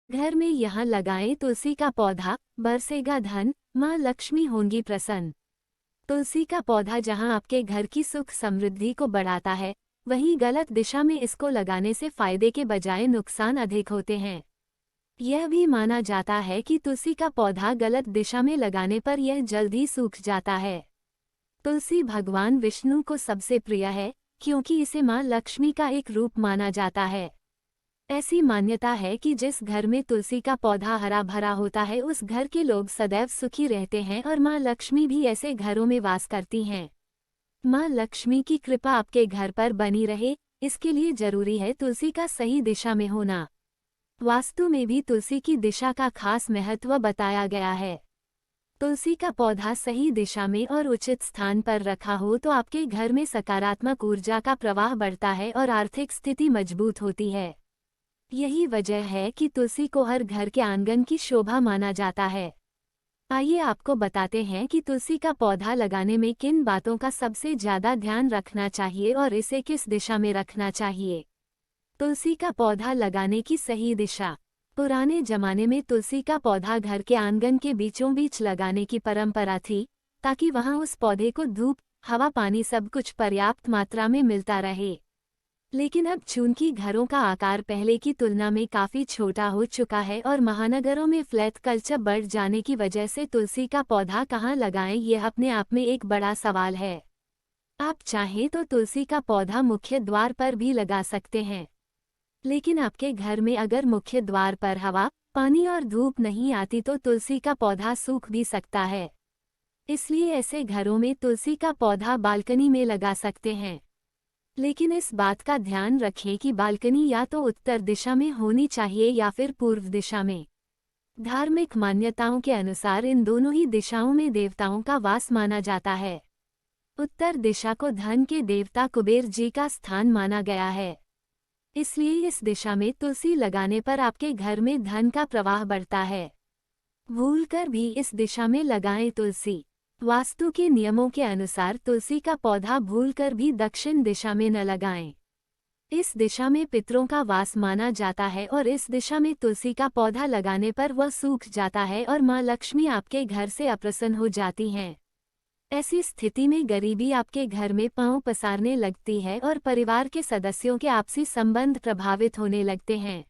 घर में यहाँ लगाएं तुलसी का पौधा, बरसेगा धन, माँ लक्ष्मी होंगी प्रसन्न। तुलसी का पौधा जहाँ आपके घर की सुख समृद्धि को बढ़ाता है, वहीं गलत दिशा में इसको लगाने से फायदे के बजाय नुकसान अधिक होते हैं। यह भी माना जाता है कि तुलसी का पौधा गलत दिशा में लगाने पर यह जल्दी सूख जाता है। तुलसी भगवान विष्णु को सबसे प्रिय है, क्योंकि इसे माँ लक्ष्मी का एक रूप माना जाता है। ऐसी मान्यता है कि जिस घर में तुलसी का पौधा हरा भरा होता है, उस घर के लोग सदैव सुखी रहते हैं और माँ लक्ष्मी भी ऐसे घरों में वास करती हैं। माँ लक्ष्मी की कृपा आपके घर पर बनी रहे, इसके लिए जरूरी है तुलसी का सही दिशा में होना। वास्तु में भी तुलसी की दिशा का खास महत्व बताया गया है। तुलसी का पौधा सही दिशा में और उचित स्थान पर रखा हो तो आपके घर में सकारात्मक ऊर्जा का प्रवाह बढ़ता है और आर्थिक स्थिति मजबूत होती है। यही वजह है कि तुलसी को हर घर के आंगन की शोभा माना जाता है। आइए आपको बताते हैं कि तुलसी का पौधा लगाने में किन बातों का सबसे ज्यादा ध्यान रखना चाहिए और इसे किस दिशा में रखना चाहिए। तुलसी का पौधा लगाने की सही दिशा। पुराने जमाने में तुलसी का पौधा घर के आंगन के बीचों बीच लगाने की परंपरा थी, ताकि वहां उस पौधे को धूप, हवा, पानी सब कुछ पर्याप्त मात्रा में मिलता रहे। लेकिन अब चूंकि घरों का आकार पहले की तुलना में काफी छोटा हो चुका है और महानगरों में फ्लैट कल्चर बढ़ जाने की वजह से तुलसी का पौधा कहाँ लगाएं, यह अपने आप में एक बड़ा सवाल है। आप चाहें तो तुलसी का पौधा मुख्य द्वार पर भी लगा सकते हैं, लेकिन आपके घर में अगर मुख्य द्वार पर हवा, पानी और धूप नहीं आती तो तुलसी का पौधा सूख भी सकता है। इसलिए ऐसे घरों में तुलसी का पौधा बालकनी में लगा सकते हैं। लेकिन इस बात का ध्यान रखें कि बालकनी या तो उत्तर दिशा में होनी चाहिए या फिर पूर्व दिशा में। धार्मिक मान्यताओं के अनुसार इन दोनों ही दिशाओं में देवताओं का वास माना जाता है। उत्तर दिशा को धन के देवता कुबेर जी का स्थान माना गया है। इसलिए इस दिशा में तुलसी लगाने पर आपके घर में धन का प्रवाह बढ़ता है। भूलकर भी इस दिशा में लगाएं तुलसी। वास्तु के नियमों के अनुसार तुलसी का पौधा भूलकर भी दक्षिण दिशा में न लगाएं। इस दिशा में पितरों का वास माना जाता है और इस दिशा में तुलसी का पौधा लगाने पर वह सूख जाता है और माँ लक्ष्मी आपके घर से अप्रसन्न हो जाती हैं। ऐसी स्थिति में गरीबी आपके घर में पांव पसारने लगती है और परिवार के सदस्यों के आपसी संबंध प्रभावित होने लगते हैं।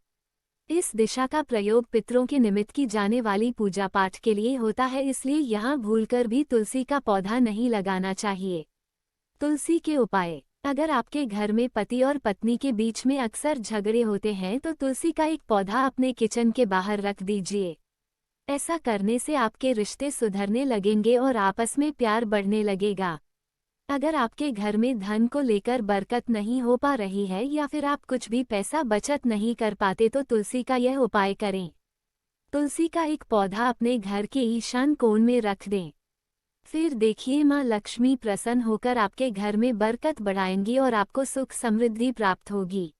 इस दिशा का प्रयोग पितरों के निमित्त की जाने वाली पूजा पाठ के लिए होता है, इसलिए यहाँ भूलकर भी तुलसी का पौधा नहीं लगाना चाहिए। तुलसी के उपाय। अगर आपके घर में पति और पत्नी के बीच में अक्सर झगड़े होते हैं तो तुलसी का एक पौधा अपने किचन के बाहर रख दीजिए। ऐसा करने से आपके रिश्ते सुधरने लगेंगे और आपस में प्यार बढ़ने लगेगा। अगर आपके घर में धन को लेकर बरकत नहीं हो पा रही है या फिर आप कुछ भी पैसा बचत नहीं कर पाते तो तुलसी का यह उपाय करें। तुलसी का एक पौधा अपने घर के ईशान कोण में रख दें। फिर देखिए माँ लक्ष्मी प्रसन्न होकर आपके घर में बरकत बढ़ाएंगी और आपको सुख समृद्धि प्राप्त होगी।